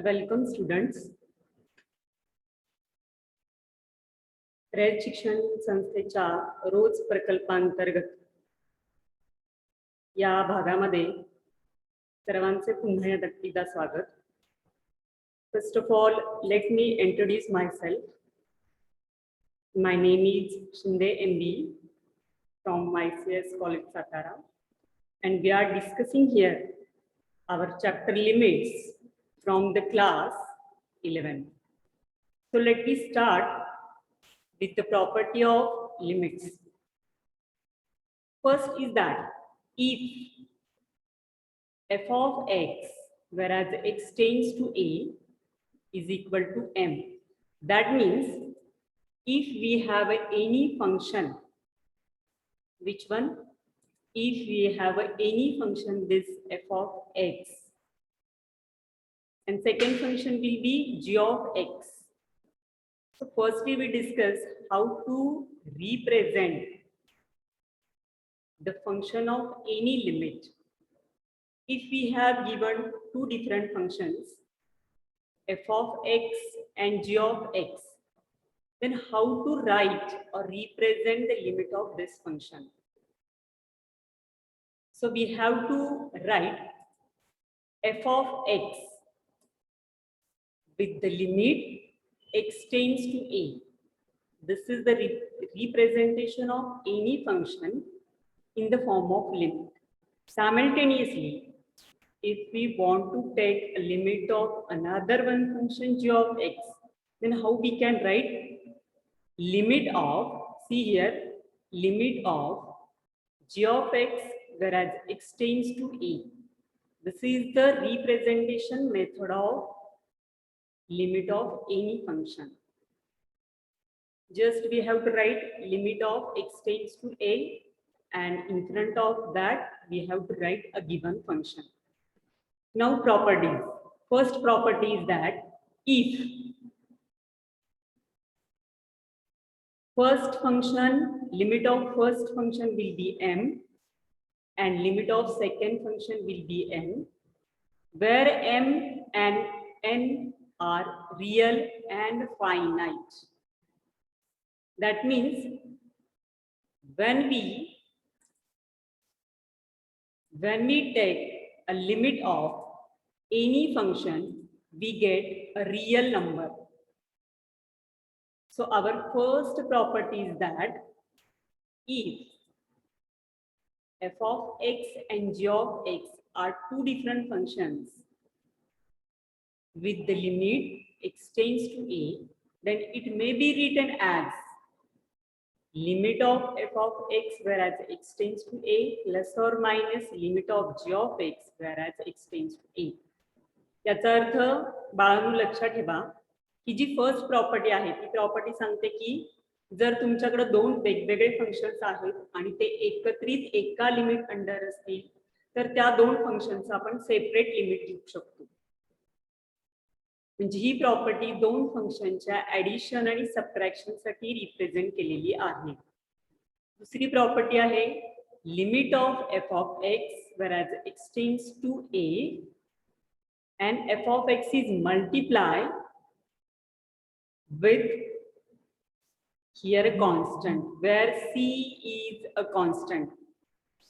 Welcome students. Rayat शिक्षण संस्थेच्या रोज प्रकल्पांतर्गत या भागामध्ये सर्वांचे पुन्हा एकदा स्वागत. First of all, let me introduce myself. My name is Shinde MB from ICS College Satara, and we are discussing here our chapter limits from the class 11. So let me start with the property of limits. First is that if f of x, whereas x tends to a, is equal to m, that means if we have any function, which one? If we have any function, this f of x, and second function will be g of x. So firstly, we discuss how to represent the function of any limit. If we have given two different functions, f of x and g of x, then how to write or represent the limit of this function? So we have to write f of x with the limit x tends to a. This is the representation of any function in the form of limit. Simultaneously, if we want to take a limit of another one function g of x, then how we can write limit of, see here, limit of g of x whereas x tends to a. This is the representation method of limit of any function. Just we have to write limit of x tends to a, and in front of that we have to write a given function. Now properties. First property is that if first function, limit of first function will be m and limit of second function will be n, where m and n are real and finite. That means when we take a limit of any function, we get a real number. So our first property is that if f of x and g of x are two different functions with the limit x tends to a, then it may be written as limit of f of x whereas x tends to a plus or minus limit of g of x whereas x tends to a. याचा अर्थ बाळांनो लक्षात ठेवा की जी first property आहे ती property सांगते की जर तुमच्याकडे दोन वेगवेगळे फंक्शन्स आहेत आणि ते एकत्रित एका लिमिट अंडर असतील तर त्या दोन फंक्शनचा आपण सेपरेट लिमिट घेऊ शकतो. म्हणजे ही प्रॉपर्टी दोन फंक्शनच्या ऍडिशन आणि सबट्रॅक्शन साठी रिप्रेझेंट केलेली आहे. दुसरी प्रॉपर्टी आहे limit of f of x whereas x tends to a and f of x is multiplied with here a constant where c is a constant.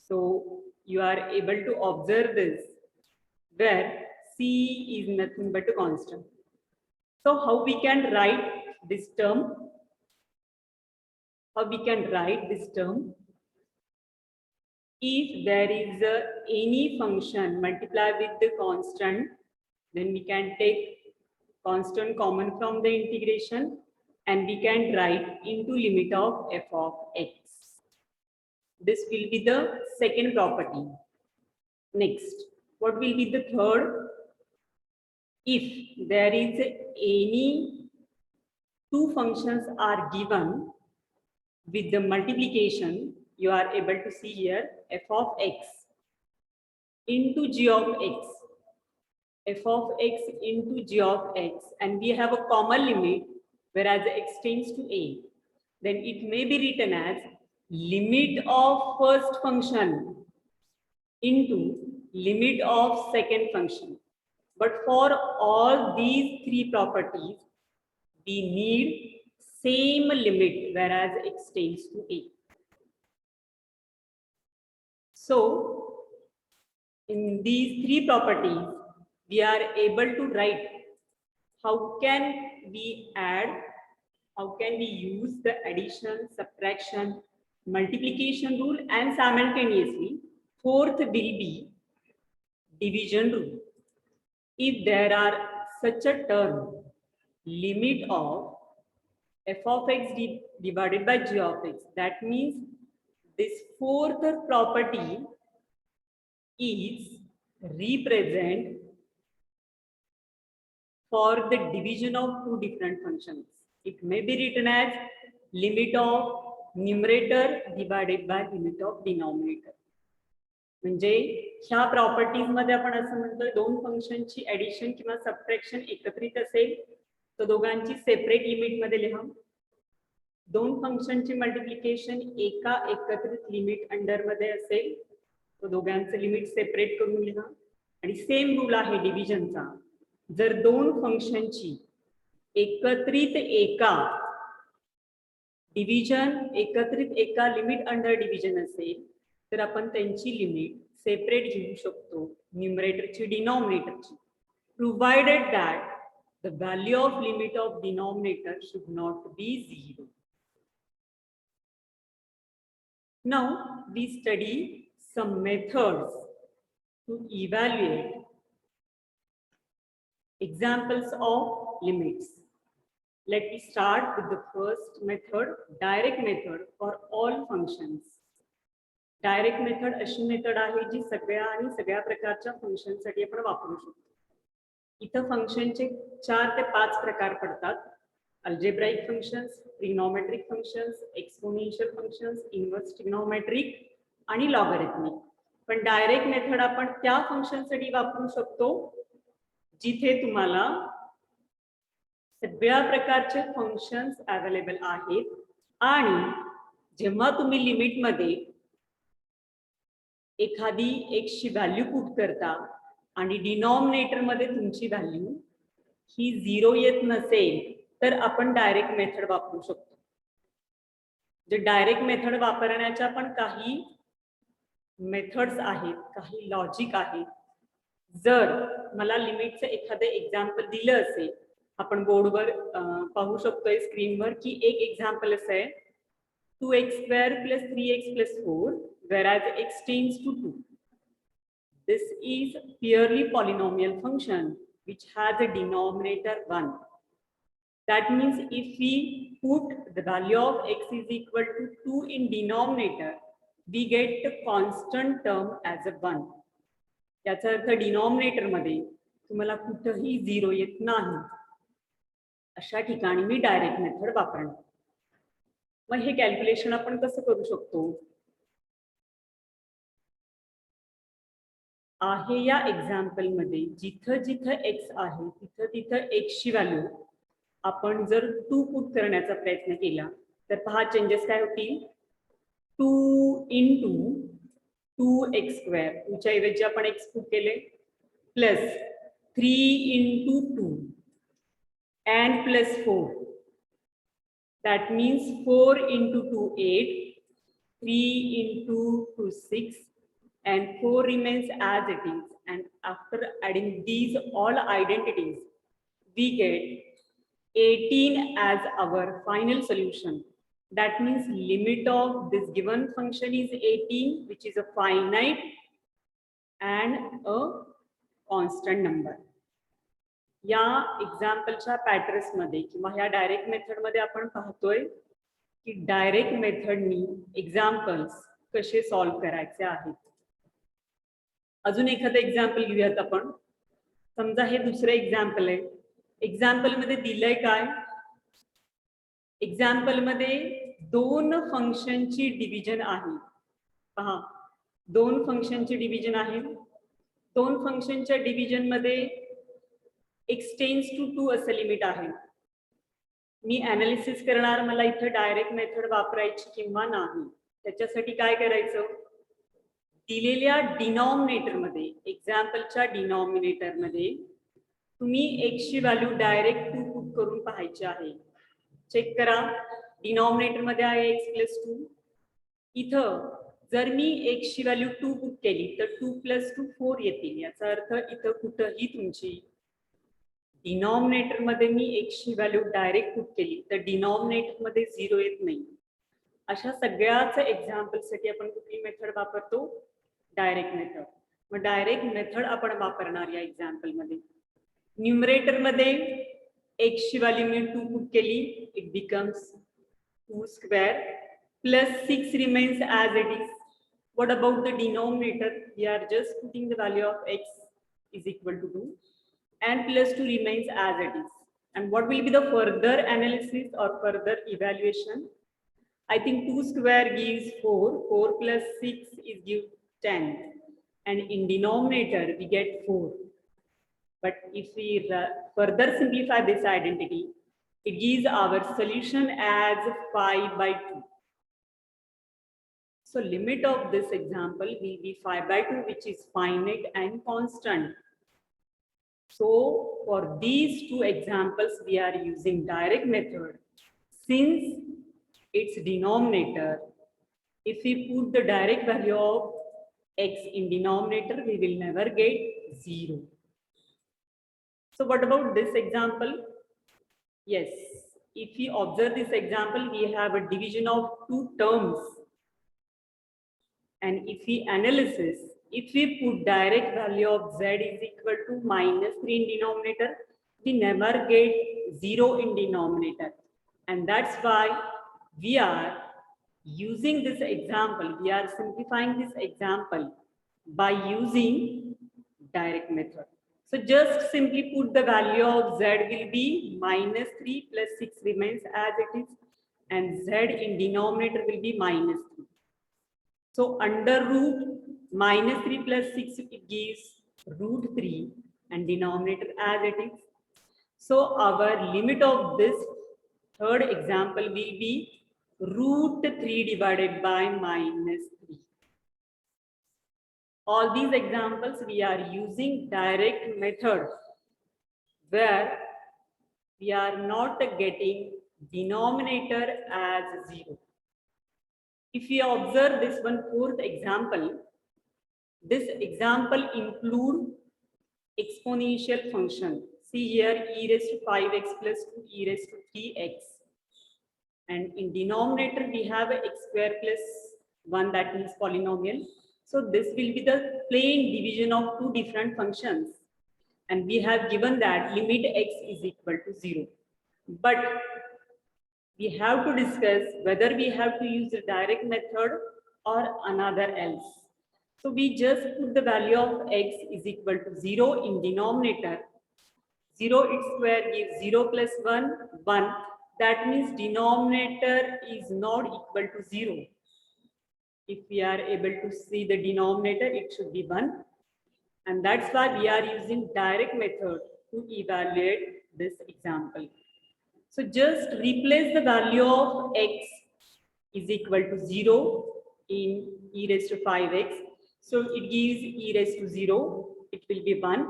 So you are able to observe this where c is nothing but a constant. So how we can write this term? How we can write this term? If there is any function multiply with the constant, then we can take constant common from the integration and we can write into limit of f of x. This will be the second property. Next, what will be the third? If there is any two functions are given with the multiplication, you are able to see here f of x into g of x, f of x into g of x, and we have a common limit whereas x tends to a, then it may be written as limit of first function into limit of second function. But for all these three properties, we need same limit, whereas x tends to a. So in these three properties, we are able to write how can we add, how can we use the addition, subtraction, multiplication rule, and simultaneously fourth will be division rule. If there are such a term, limit of f of x divided by g of x, that means this fourth property is represent for the division of two different functions. It may be written as limit of numerator divided by limit of denominator. म्हणजे ह्या properties मध्ये आपण असं म्हणतोय दोन फंक्शनची addition किंवा subtraction एकत्रित असेल तर दोघांची सेपरेट लिमिट मध्ये लिहा. दोन फंक्शनची मल्टिप्लिकेशन एका एकत्रित लिमिट अंडर मध्ये असेल तर दोघांचं लिमिट सेपरेट करून लिहा. आणि सेम रूल आहे डिव्हिजनचा. जर दोन फंक्शनची एकत्रित एका लिमिट अंडर डिव्हिजन असेल तर आपण त्यांची लिमिट सेपरेट घेऊ शकतो, न्यूमरेटरची डिनॉमिनेटरची, provided that the value of limit of denominator should not be 0. Now we study some methods to evaluate examples of limits. Let me start with the first method, direct method for all functions. Direct method अशी method आहे जी सगळ्या प्रकारच्या function साठी आपण वापरू शकतो. इथं फंक्शनचे 4 ते 5 प्रकार पडतात. Algebraic functions, trigonometric functions, exponential functions, inverse trigonometric आणि लॉगरिथमिक. पण डायरेक्ट मेथड आपण त्या फंक्शन साठी वापरू शकतो जिथे तुम्हाला सगळ्या प्रकारचे फंक्शन्स अवेलेबल आहेत आणि जेव्हा तुम्ही लिमिट मध्ये एखादी x ची व्हॅल्यू पुट करता आणि डिनॉमिनेटर मध्ये तुमची व्हॅल्यू ही 0 येत नसेल तर आपण डायरेक्ट मेथड वापरू शकतो. जे डायरेक्ट मेथड वापरण्याच्या पण काही मेथड्स आहेत, काही लॉजिक आहेत. जर मला लिमिटचं एखादं एक्झाम्पल दिलं असेल, आपण बोर्डवर पाहू शकतोय स्क्रीनवर की एक एक्झाम्पल असं आहे 2x² + 3x + 4 whereas x tends to 2. This is purely polynomial function which has a denominator 1. That means if we put the value of x is equal to 2 in denominator, we get the constant term as a 1. याचा अर्थ denominator मध्ये तुम्हाला कुठेही 0 येत नाही. अशा ठिकाणी मी direct method वापरणार. मग हे calculation आपण कसं करू शकतो? आहे या एक्झाम्पल मध्ये जिथं जिथं x आहे तिथं x ची व्हॅल्यू आपण जर 2 पुट करण्याचा प्रयत्न केला तर पहा चेंजेस काय होतील. 2 × 2x², तुमच्या ऐवजी आपण x पुट केले, plus 3 × 2 and plus 4. That means 4 × 2 8, 3 × 2 6, and 4 remains as it is. And after adding these all identities, we get 18 as our final solution. That means limit of this given function is 18, which is a finite and a constant number. या एक्झाम्पलच्या patterns मध्ये किंवा ह्या direct method मध्ये आपण पाहतोय की direct मेथडनी examples कसे solve करायचे आहेत. अजून एखादं एक्झाम्पल घेऊयात आपण. समजा हे दुसरं एक्झाम्पल आहे. एक्झाम्पल मध्ये दिलंय काय? एक्झाम्पल मध्ये दोन फंक्शनची डिव्हिजन आहे. पहा, दोन फंक्शनची डिव्हिजन आहे. दोन फंक्शनच्या डिव्हिजन मध्ये x टेंड्स टू 2 असं लिमिट आहे. मी अनालिसिस करणार मला इथं डायरेक्ट मेथड वापरायची किंवा नाही. त्याच्यासाठी काय करायचं? दिलेल्या डिनॉमिनेटर मध्ये, एक्झाम्पलच्या डिनॉमिनेटर मध्ये तुम्ही x ची व्हॅल्यू डायरेक्ट 2 पुट करून पाहायची आहे. चेक करा, डिनॉमिनेटर मध्ये आहे x प्लस 2. इथं जर मी x ची व्हॅल्यू 2 पुट केली तर 2 प्लस 2 4 येतील. याचा अर्थ इथं कुठंही तुमची डिनॉमिनेटर मध्ये मी x ची व्हॅल्यू डायरेक्ट पुट केली तर डिनॉमिनेटर मध्ये 0 येत नाही. अशा सगळ्याच एक्झाम्पल साठी आपण कुठली मेथड वापरतो? Direct method. मग डायरेक्ट मेथड आपण वापरणार या एक्झाम्पल मध्ये. न्यूमरेटर मध्ये x ची व्हॅल्यू मी 2 पुट केली, it becomes 2 square plus 6 remains as it is. What about the denominator? We are just putting the value of x is equal to 2 and plus 2 remains as it is. And what will be the further analysis or further evaluation? I think 2 square gives 4, 4 plus 6 is give 10, and in denominator we get 4. But if we further simplify this identity, it gives our solution as 5 by 2. So limit of this example will be 5 by 2, which is finite and constant. So for these two examples, we are using direct method. Since its denominator, if we put the direct value of x in denominator, we will never get 0. So what about this example? Yes, if we observe this example, we have a division of two terms. And if we analysis, if we put direct value of z is equal to -3 in denominator, we never get 0 in denominator. And that's why we are using this example, we are simplifying this example by using direct method. So just simply put the value of z will be -3 plus 6 remains as it is, and z in denominator will be -3. So under root -3 plus 6, it gives root 3 and denominator as it is. So our limit of this third example will be root 3 divided by -3. All these examples we are using direct method where we are not getting denominator as 0. If we observe this one fourth example, this example include exponential function. See here, e raised to 5x plus 2 e raised to 3x. And in denominator, we have x square plus 1, that means polynomial. So this will be the plain division of two different functions. And we have given that limit x is equal to 0. But we have to discuss whether we have to use the direct method or another else. So we just put the value of x is equal to 0 in denominator. 0 its square gives 0 plus 1, 1. That means denominator is not equal to 0. If we are able to see the denominator, it should be 1. And that's why we are using direct method to evaluate this example. So just replace the value of x is equal to 0 in e raised to 5x. So it gives e raised to 0, it will be 1,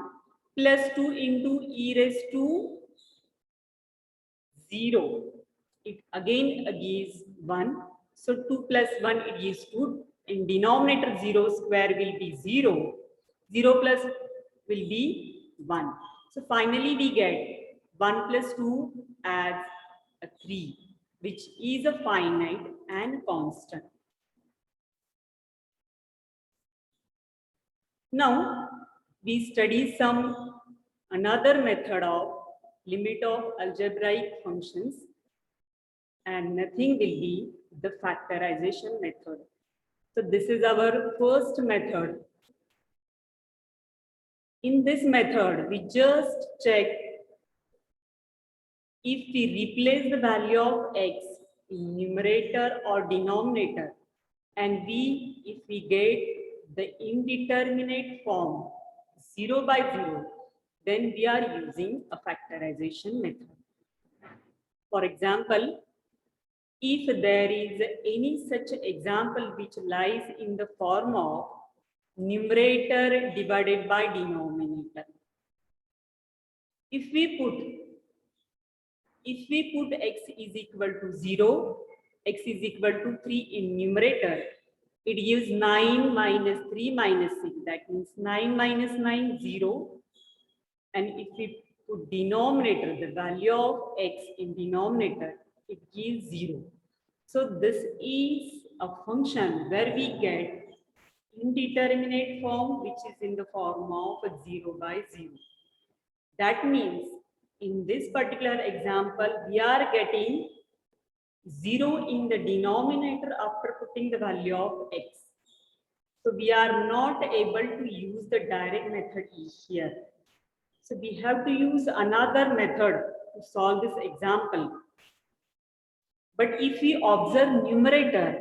plus 2 into e raised to 0. It again gives 1. So 2 plus 1, it gives 2. In denominator, 0 square will be 0. 0 plus will be 1. So finally we get 1 plus 2 as a 3, which is a finite and constant. Now we study some another method of limit of algebraic functions, and nothing will be the factorization method. So this is our first method. In this method, we just check if we replace the value of x in numerator or denominator, and if we get the indeterminate form 0 by 0, then we are using a factorization method. For example, if there is any such example which lies in the form of numerator divided by denominator, If we put x is equal to 0, x is equal to 3 in numerator, it gives 9 minus 3 minus 6. That means 9 minus 9, 0. And if we put denominator, the value of x in denominator, it gives 0. So this is a function where we get indeterminate form, which is in the form of a 0 by 0. That means in this particular example, we are getting 0 in the denominator after putting the value of x. So we are not able to use the direct method here. So we have to use another method to solve this example. But if we observe numerator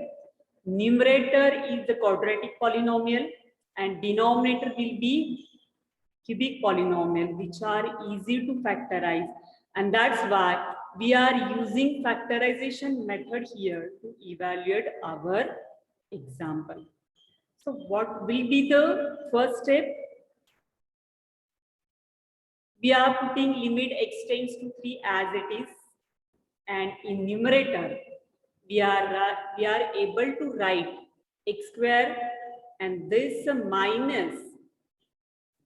is the quadratic polynomial and denominator will be cubic polynomial, which are easy to factorize. And that's why we are using factorization method here to evaluate our example. So what will be the first step? We are putting limit x tends to 3 as it is, and in numerator we are able to write x square, and this minus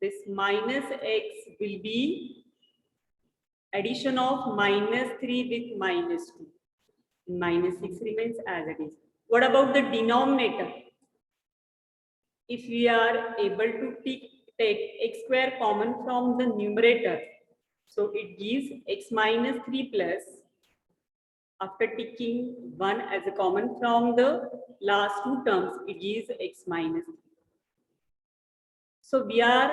x will be addition of minus 3 with minus 2. Minus 6 remains as it is. What about the denominator? If we are able to take x square common from the numerator, so it gives x minus 3 plus, after taking 1 as a common from the last two terms, it gives x minus 3. So we are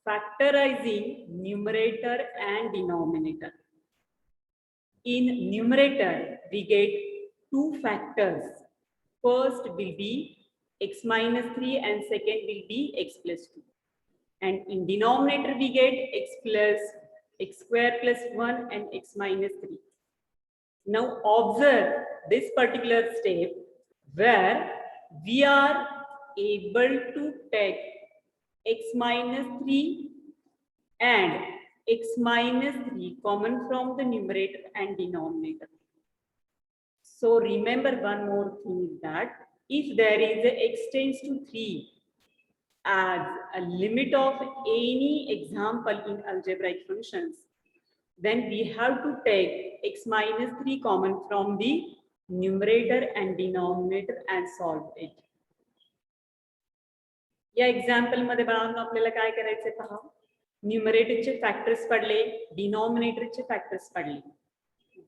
factorizing numerator and denominator. In numerator, we get two factors. First will be x minus 3 and second will be x plus 2. And in denominator, we get x square plus 1 and x minus 3. Now observe this particular step where we are able to take x minus 3 and x minus 3 common from the numerator and denominator. So remember one more thing is that if there is a x tends to 3 as a limit of any example in algebraic functions, then we have to take x minus 3 common from the numerator and denominator and solve it. या example मध्ये बाळांनो आपल्याला काय करायचंय पहा, न्यूमरेटरचे factors पडले, डिनॉमिनेटरचे factors पडले.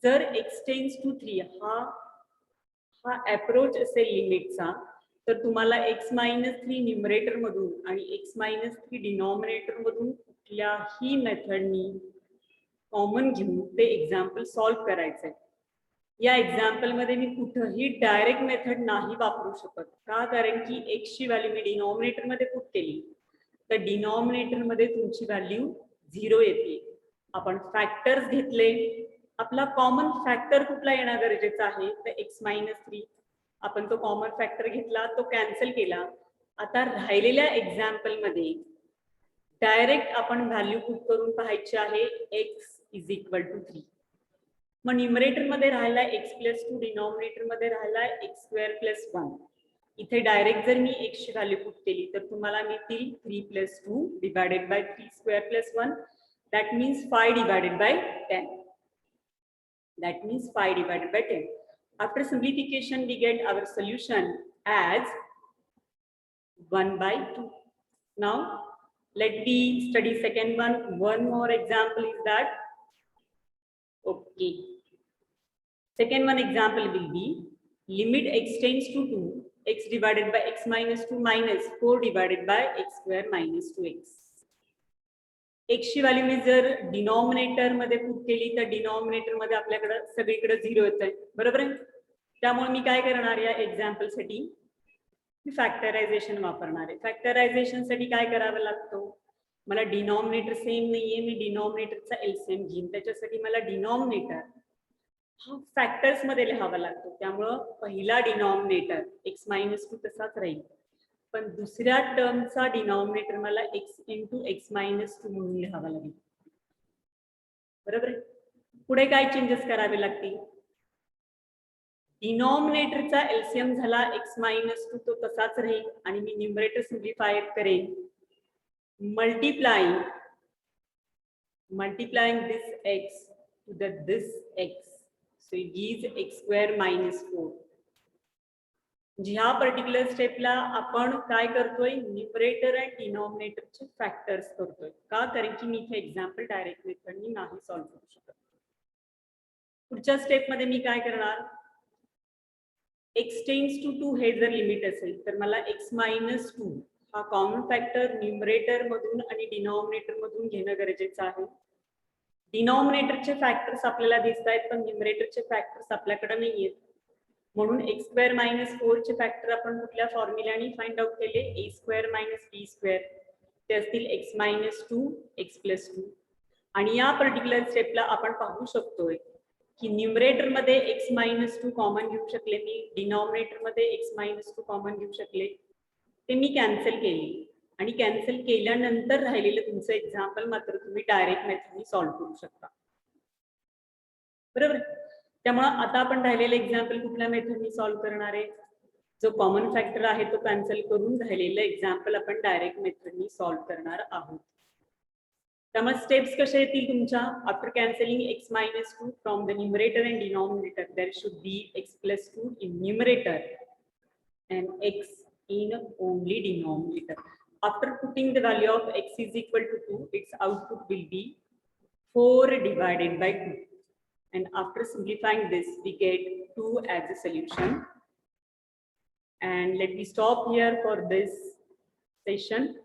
जर x टेंड्स टू 3 हा अप्रोच असेल लिमिटचा, तर तुम्हाला x मायनस 3 न्यूमरेटर मधून आणि x मायनस 3 डिनॉमिनेटर मधून कुठल्याही मेथडनी कॉमन घेऊन ते एक्झाम्पल सॉल्व्ह करायचंय. या एक्झाम्पल मध्ये मी कुठेही डायरेक्ट मेथड नाही वापरू शकत. का? कारण की x ची व्हॅल्यू मी डिनॉमिनेटर मध्ये पुट केली तर डिनॉमिनेटर मध्ये तुमची व्हॅल्यू 0 येते. आपण फॅक्टर्स घेतले, आपला कॉमन फॅक्टर कुठला येणं गरजेचं आहे तर x मायनस 3. आपण तो कॉमन फॅक्टर घेतला, तो कॅन्सल केला. आता राहिलेल्या एक्झाम्पल मध्ये डायरेक्ट आपण व्हॅल्यू पुट करून पाहायची आहे x इज इक्वल टू 3. मग न्यूमरेटर मध्ये राहिला x प्लस 2, डिनॉमिनेटर मध्ये राहिला x स्क्वेअर प्लस 1. इथे डायरेक्ट जर मी x ची व्हॅल्यू पुट केली तर तुम्हाला मिळतील 3 plus 2 divided by 3 square plus 1. That means 5 divided by 10. That means 5 divided by 10. After simplification, we get our solution as 1 by 2. Now, let me study second one. One more example is that. Okay. Second one example will be limit x tends to 2, x divided by x minus 2 minus 4 divided by x square minus 2x. x ची value मी जर denominator मध्ये put केली तर denominator मध्ये आपल्याकडे सगळीकडे 0 येत आहे, बरोबर आहे. त्यामुळे मी काय करणार या एक्झाम्पल साठी मी फॅक्टरायझेशन वापरणार आहे. फॅक्टरायझेशन साठी काय करावं लागतं, मला डिनॉमिनेटर सेम नाहीये, मी डिनॉमिनेटरचा एलसीएम घेईन. त्याच्यासाठी मला डिनॉमिनेटर हा फॅक्टर्स मध्ये लिहावा लागतो. त्यामुळे पहिला डिनॉमिनेटर x मायनस 2 तसाच राहील, पण दुसऱ्या टर्मचा डिनॉमिनेटर मला x इंटू x मायनस 2 म्हणून लिहावा लागेल. बरोबर आहे. पुढे काय चेंजेस करावे लागतील? डिनॉमिनेटरचा एलसीएम झाला x-2 तो तसाच राहील आणि मी न्यूमरेटर सिम्प्लिफाय करेन multiplying this x to this x, so it gives x square minus 4. ह्या पर्टिक्युलर स्टेपला आपण काय करतोय, न्यूमरेटर आणि डिनॉमिनेटरचे फॅक्टर्स करतोय. का? कारण की मी इथे एक्झाम्पल डायरेक्ट मेथडनी नाही सॉल्व्ह करू शकत. पुढच्या स्टेप मध्ये मी काय करणार, x टेंड्स टू 2 हे जर लिमिट असेल तर मला x-2 हा कॉमन फॅक्टर न्यूमरेटर मधून आणि डिनॉमिनेटर मधून घेणं गरजेचं आहे. डिनॉमिनेटरचे फॅक्टर्स आपल्याला दिसत आहेत पण न्यूमरेटरचे फॅक्टर्स आपल्याकडे नाहीयेत, म्हणून x² - 4 चे फॅक्टर आपण कुठल्या फॉर्म्युल्याने फाइंड आउट केले, a² - b², ते असतील x-2 x+2. आणि या पर्टिक्युलर स्टेपला आपण पाहू शकतोय की न्यूमरेटर मध्ये x-2 कॉमन घेऊ शकले मी, डिनॉमिनेटर मध्ये x-2 कॉमन घेऊ शकले, ते मी कॅन्सल केली आणि कॅन्सल केल्यानंतर राहिलेलं तुमचं एक्झाम्पल मात्र तुम्ही डायरेक्ट मेथडनी सॉल्व्ह करू शकता. बरोबर. त्यामुळे आता आपण राहिलेलं एक्झाम्पल कुठल्या मेथडनी सॉल्व्ह करणार आहे, जो कॉमन फॅक्टर आहे तो कॅन्सल करून राहिलेलं एक्झाम्पल आपण डायरेक्ट मेथडनी सॉल्व्ह करणार आहोत. त्यामुळे स्टेप्स कशा येतील तुमच्या, after cancelling x-2 from the numerator and denominator there should be x+2 in numerator and x in only denominator. After putting the value of x is equal to 2, its output will be 4 divided by 2. And after simplifying this, we get 2 as a solution. And let me stop here for this session.